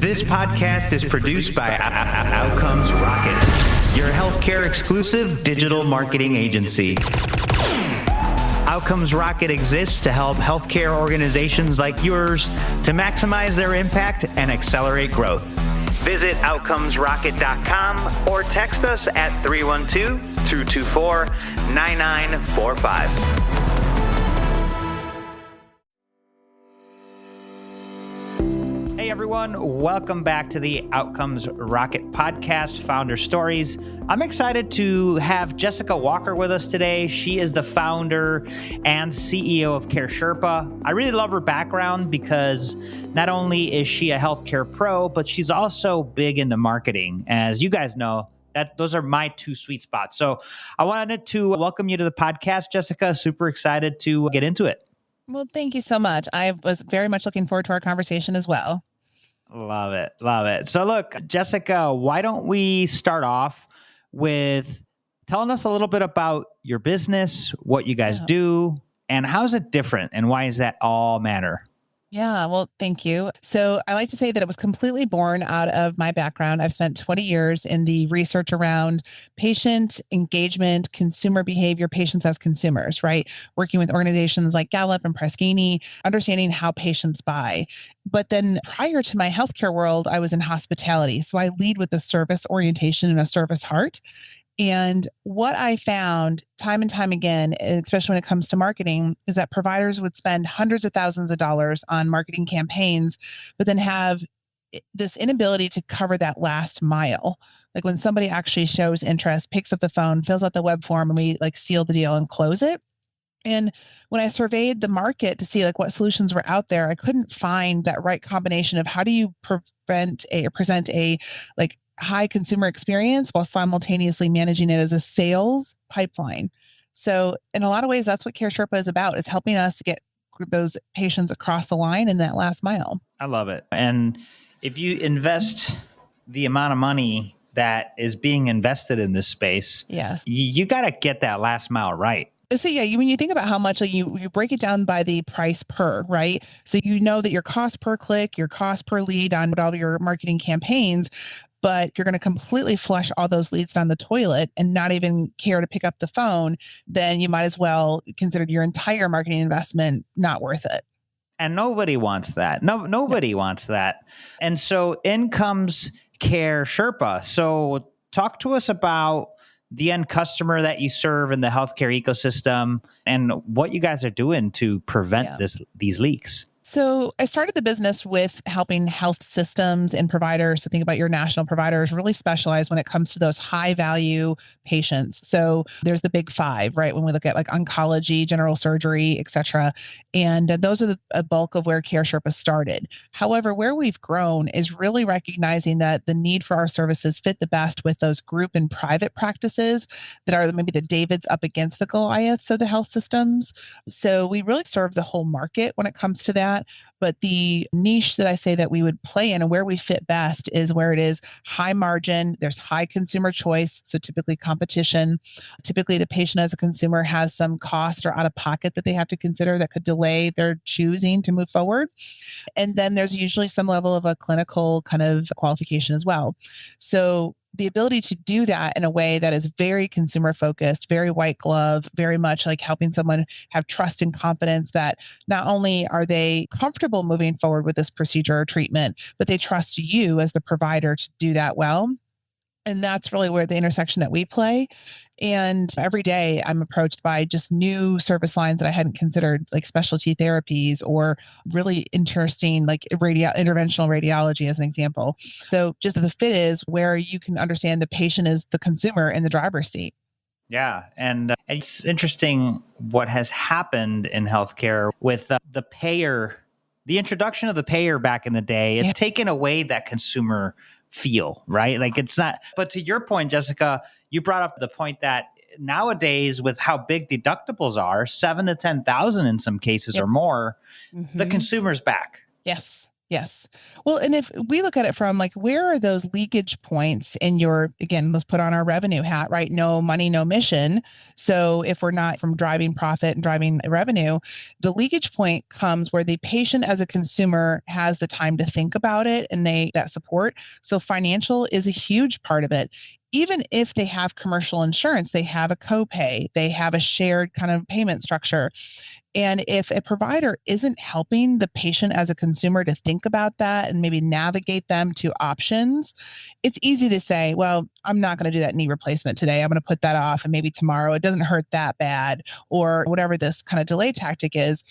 This podcast is produced by Outcomes Rocket, your healthcare exclusive digital marketing agency. Outcomes Rocket exists to help healthcare organizations like yours to maximize their impact and accelerate growth. Visit outcomesrocket.com or text us at 312-224-9945. Hey everyone, welcome back to the Outcomes Rocket podcast, Founder Stories. I'm excited to have Jessica Walker with us today. She is the founder and CEO of Care Sherpa. I really love her background because not only is she a healthcare pro, but she's also big into marketing. As you guys know, those are my two sweet spots. So I wanted to welcome you to the podcast, Jessica. Super excited to get into it. Well, thank you so much. I was very much looking forward to our conversation as well. Love it. Love it. So look, Jessica, why don't we start off with telling us a little bit about your business, what you guys do, and how's it different, and why does that all matter? Yeah, well, thank you. So I like to say that it was completely born out of my background. I've spent 20 years in the research around patient engagement, consumer behavior, patients as consumers, right? Working with organizations like Gallup and Press-Ganey, understanding how patients buy. But then prior to my healthcare world, I was in hospitality. So I lead with a service orientation and a service heart. And what I found time and time again, especially when it comes to marketing, is that providers would spend hundreds of thousands of dollars on marketing campaigns, but then have this inability to cover that last mile. Like when somebody actually shows interest, picks up the phone, fills out the web form, and we seal the deal and close it. And when I surveyed the market to see what solutions were out there, I couldn't find that right combination of how do you present a high consumer experience while simultaneously managing it as a sales pipeline. So in a lot of ways, that's what Care Sherpa is about, is helping us get those patients across the line in that last mile. I love it. And if you invest the amount of money that is being invested in this space, yes, you got to get that last mile right. So when you think about how much you break it down by the price per, right? So you know that your cost per click, your cost per lead on all your marketing campaigns, but you're going to completely flush all those leads down the toilet and not even care to pick up the phone, then you might as well consider your entire marketing investment not worth it. And nobody wants that. Nobody wants that. And so in comes Care Sherpa. So talk to us about the end customer that you serve in the healthcare ecosystem and what you guys are doing to prevent these leaks. So I started the business with helping health systems and providers. So think about your national providers, really specialize when it comes to those high value patients. So there's the big five, right? When we look at oncology, general surgery, et cetera. And those are a bulk of where Care Sherpa started. However, where we've grown is really recognizing that the need for our services fit the best with those group and private practices that are maybe the Davids up against the Goliaths of the health systems. So we really serve the whole market when it comes to that. But the niche that I say that we would play in and where we fit best is where it is high margin, there's high consumer choice, so typically competition. Typically, the patient as a consumer has some cost or out of pocket that they have to consider that could delay their choosing to move forward. And then there's usually some level of a clinical kind of qualification as well. So the ability to do that in a way that is very consumer focused, very white glove, very much like helping someone have trust and confidence that not only are they comfortable moving forward with this procedure or treatment, but they trust you as the provider to do that well. And that's really where the intersection that we play. And every day I'm approached by just new service lines that I hadn't considered, like specialty therapies or really interesting, interventional radiology as an example. So just the fit is where you can understand the patient is the consumer in the driver's seat. Yeah. And it's interesting what has happened in healthcare with the payer, the introduction of the payer back in the day. It's taken away that consumer feel, right? It's not, but to your point, Jessica, you brought up the point that nowadays with how big deductibles are, 7,000 to 10,000 in some cases or more, the consumer's back. Yes. Yes. Well, and if we look at it from like, where are those leakage points in your, again, let's put on our revenue hat, right? No money, no mission. So if we're not from driving profit and driving revenue, the leakage point comes where the patient as a consumer has the time to think about it and that support. So financial is a huge part of it. Even if they have commercial insurance, they have a copay, they have a shared kind of payment structure. And if a provider isn't helping the patient as a consumer to think about that and maybe navigate them to options, it's easy to say, well, I'm not going to do that knee replacement today. I'm going to put that off and maybe tomorrow. It doesn't hurt that bad, or whatever this kind of delay tactic is.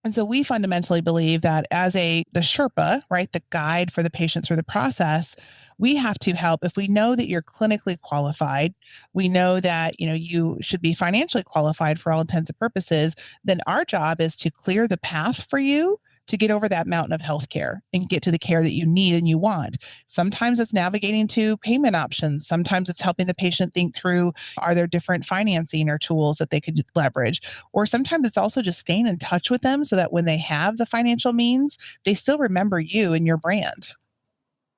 And so we fundamentally believe that as the Sherpa, right, the guide for the patient through the process, we have to help. If we know that you're clinically qualified, we know that you should be financially qualified for all intents and purposes, then our job is to clear the path for you to get over that mountain of healthcare and get to the care that you need and you want. Sometimes it's navigating to payment options. Sometimes it's helping the patient think through, are there different financing or tools that they could leverage? Or sometimes it's also just staying in touch with them so that when they have the financial means, they still remember you and your brand.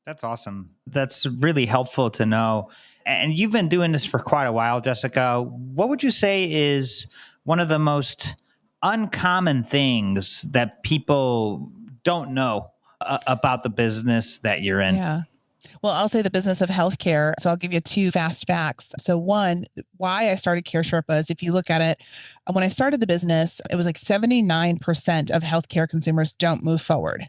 That's awesome. That's really helpful to know. And you've been doing this for quite a while, Jessica. What would you say is one of the most uncommon things that people don't know about the business that you're in? Yeah. Well, I'll say the business of healthcare. So I'll give you two fast facts. So one, why I started Care Sherpa is if you look at it, when I started the business, it was like 79% of healthcare consumers don't move forward.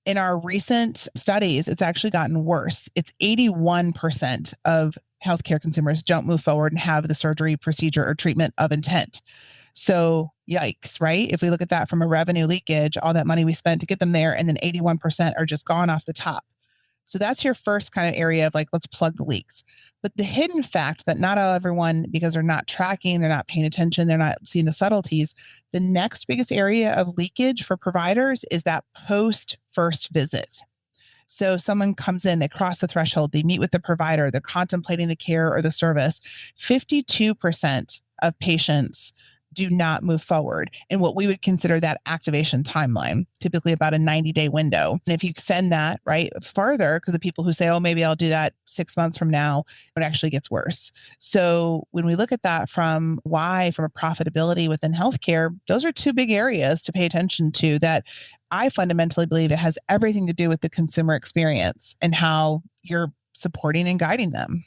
In our recent studies, it's actually gotten worse. It's 81% of healthcare consumers don't move forward and have the surgery, procedure, or treatment of intent. So yikes, right? If we look at that from a revenue leakage, all that money we spent to get them there, and then 81% are just gone off the top. So that's your first kind of area of like, let's plug the leaks. But the hidden fact that not everyone, because they're not tracking, they're not paying attention, they're not seeing the subtleties, the next biggest area of leakage for providers is that post first visit. So someone comes in, they cross the threshold, they meet with the provider, they're contemplating the care or the service. 52% of patients do not move forward in what we would consider that activation timeline, typically about a 90-day window. And if you extend that right further, because the people who say, oh, maybe I'll do that 6 months from now, it actually gets worse. So when we look at that from a profitability within healthcare, those are two big areas to pay attention to that I fundamentally believe it has everything to do with the consumer experience and how you're supporting and guiding them.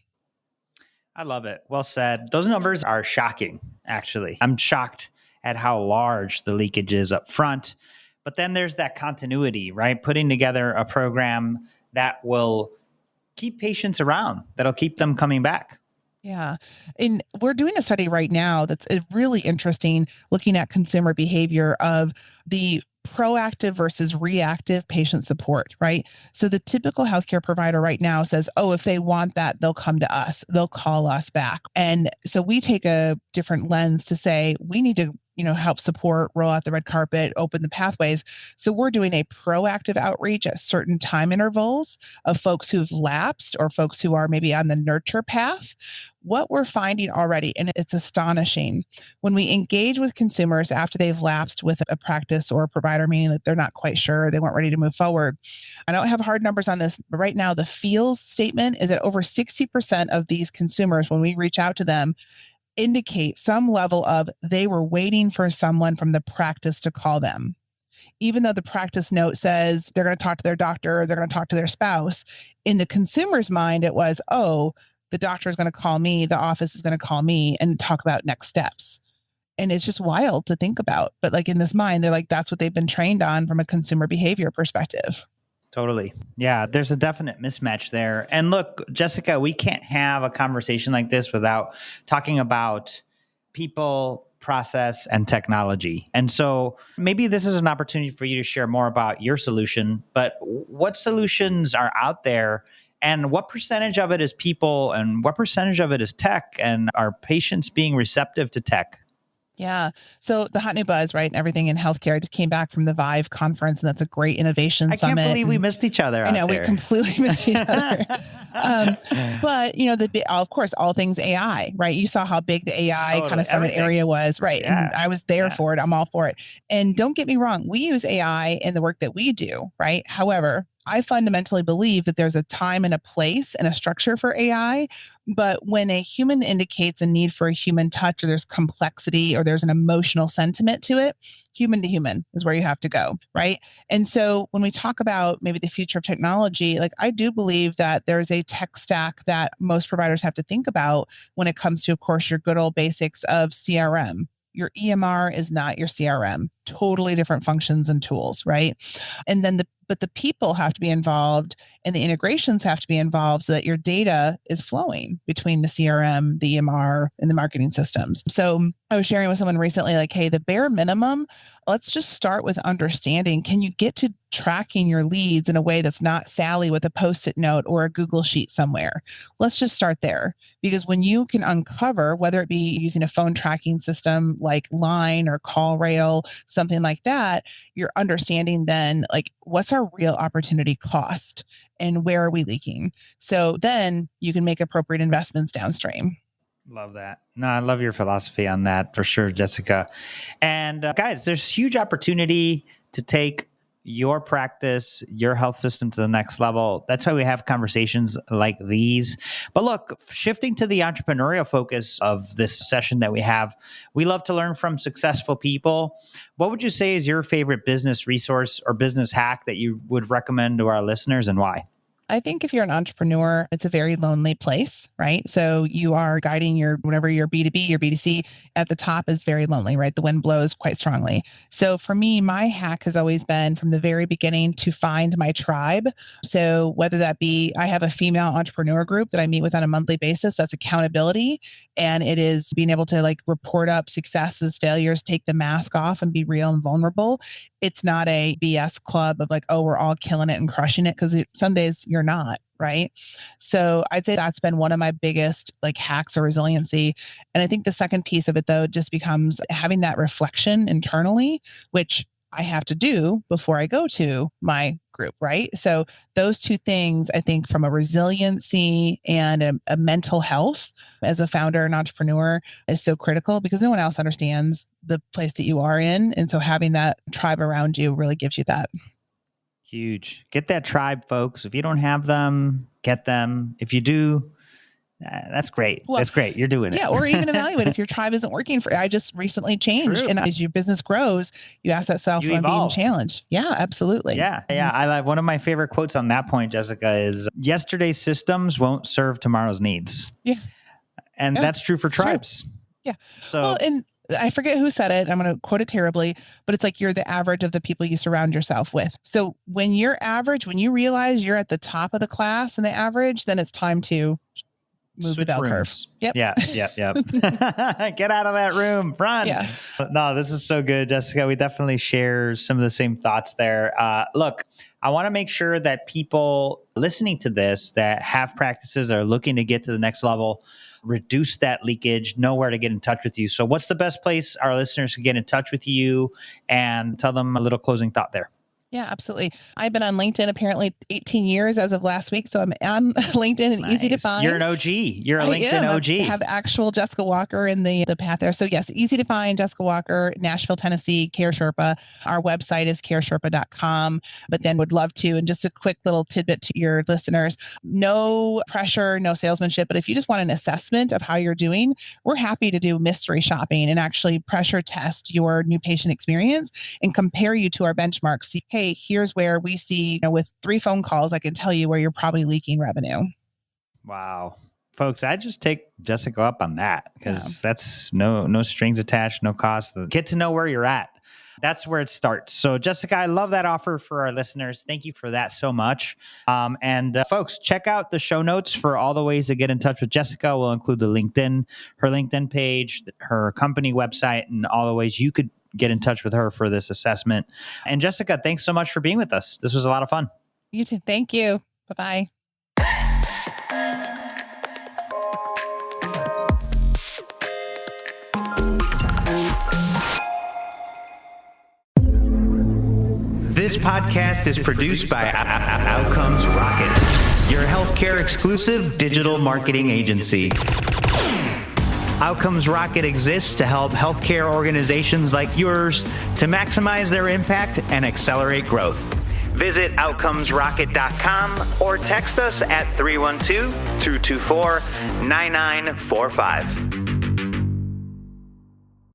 I love it. Well said. Those numbers are shocking, actually. I'm shocked at how large the leakage is up front. But then there's that continuity, right? Putting together a program that will keep patients around, that'll keep them coming back. Yeah. And we're doing a study right now that's really interesting, looking at consumer behavior of the proactive versus reactive patient support, right? So the typical healthcare provider right now says, oh, if they want that, they'll come to us, they'll call us back. And so we take a different lens to say, we need to help support, roll out the red carpet, open the pathways. So we're doing a proactive outreach at certain time intervals of folks who've lapsed or folks who are maybe on the nurture path. What we're finding already, and it's astonishing, when we engage with consumers after they've lapsed with a practice or a provider, meaning that they're not quite sure, they weren't ready to move forward. I don't have hard numbers on this, but right now the feels statement is that over 60% of these consumers, when we reach out to them, indicate some level of they were waiting for someone from the practice to call them. Even though the practice note says they're going to talk to their doctor or they're going to talk to their spouse, in the consumer's mind, it was, oh, the doctor is going to call me, the office is going to call me and talk about next steps. And it's just wild to think about. But like in this mind, they're like, that's what they've been trained on from a consumer behavior perspective. Totally. Yeah, there's a definite mismatch there. And look, Jessica, we can't have a conversation like this without talking about people, process, and technology. And so maybe this is an opportunity for you to share more about your solution, but what solutions are out there and what percentage of it is people and what percentage of it is tech, and are patients being receptive to tech? Yeah. So the hot new buzz, right? And everything in healthcare. I just came back from the Vive conference, and that's a great innovation I can't summit. believe we And missed each other I out know we there. completely missed each other. Um, but of course, all things AI, right? You saw how big the AI kind Totally. of summit Everything. area was, right? And Yeah. I was there Yeah. for it. I'm all for it. And don't get me wrong, we use AI in the work that we do, right? However, I fundamentally believe that there's a time and a place and a structure for AI. But when a human indicates a need for a human touch, or there's complexity, or there's an emotional sentiment to it, human to human is where you have to go, right? And so when we talk about maybe the future of technology, like I do believe that there's a tech stack that most providers have to think about when it comes to, of course, your good old basics of CRM. Your EMR is not your CRM, totally different functions and tools, right? And then the people have to be involved and the integrations have to be involved so that your data is flowing between the CRM, the EMR, and the marketing systems. So I was sharing with someone recently, like, hey, the bare minimum, let's just start with understanding, can you get to tracking your leads in a way that's not Sally with a post-it note or a Google sheet somewhere? Let's just start there. Because when you can uncover, whether it be using a phone tracking system like Line or CallRail, something like that, you're understanding then, like, what's our real opportunity cost and where are we leaking? So then you can make appropriate investments downstream. Love that. No, I love your philosophy on that for sure, Jessica. And guys, there's huge opportunity to take your practice, your health system to the next level. That's why we have conversations like these. But look, shifting to the entrepreneurial focus of this session that we have, we love to learn from successful people. What would you say is your favorite business resource or business hack that you would recommend to our listeners, and why? I think if you're an entrepreneur, it's a very lonely place, right? So you are guiding your whatever your B2B, your B2C at the top is very lonely, right? The wind blows quite strongly. So for me, my hack has always been from the very beginning to find my tribe. So whether that be, I have a female entrepreneur group that I meet with on a monthly basis, that's accountability. And it is being able to like report up successes, failures, take the mask off and be real and vulnerable. It's not a BS club of like, oh, we're all killing it and crushing it, because some days you're not, right? So I'd say that's been one of my biggest like hacks or resiliency. And I think the second piece of it though just becomes having that reflection internally, which I have to do before I go to my group, right? So those two things, I think, from a resiliency and a mental health as a founder and entrepreneur is so critical, because no one else understands the place that you are in. And so having that tribe around you really gives you that. Huge. Get that tribe, folks. If you don't have them, get them. If you do, that's great. Well, That's great. You're doing it. yeah, or even evaluate if your tribe isn't working for. I just recently changed, True. and as your business grows, you ask that self, You "Am I being evolve. challenged?" Yeah, absolutely. Yeah. Yeah. I like one of my favorite quotes on that point, Jessica, is yesterday's systems won't serve tomorrow's needs. Yeah, And yeah, that's true for it's true. tribes. Yeah. So Well, and I forget who said it. I'm going to quote it terribly, but it's like you're the average of the people you surround yourself with. So when you're average, when you realize you're at the top of the class and the average, then it's time to move the switch bell curve. rooms. Yep. Yeah. Get out of that room. Run. Yeah. No, this is so good, Jessica. We definitely share some of the same thoughts there. Look, I want to make sure that people listening to this that have practices that are looking to get to the next level, reduce that leakage, know where to get in touch with you. So what's the best place our listeners can get in touch with you, and tell them a little closing thought there? Yeah, absolutely. I've been on LinkedIn apparently 18 years as of last week. So I'm on LinkedIn and easy to find. You're an OG. You're a LinkedIn OG. I have actual Jessica Walker in the path there. So yes, easy to find Jessica Walker, Nashville, Tennessee, Care Sherpa. Our website is caresherpa.com. But then would love to, and just a quick little tidbit to your listeners, no pressure, no salesmanship. But if you just want an assessment of how you're doing, we're happy to do mystery shopping and actually pressure test your new patient experience and compare you to our benchmarks. See, hey, here's where we see, with 3 phone calls, I can tell you where you're probably leaking revenue. Wow. Folks, I just take Jessica up on that, because that's no strings attached, no cost. Get to know where you're at. That's where it starts. So Jessica, I love that offer for our listeners. Thank you for that so much. And folks, check out the show notes for all the ways to get in touch with Jessica. We'll include her LinkedIn page, her company website, and all the ways you could get in touch with her for this assessment. And Jessica, thanks so much for being with us. This was a lot of fun. You too. Thank you. Bye-bye. This podcast is produced by Outcomes Rocket, your healthcare exclusive digital marketing agency. Outcomes Rocket exists to help healthcare organizations like yours to maximize their impact and accelerate growth. Visit outcomesrocket.com or text us at 312-224-9945.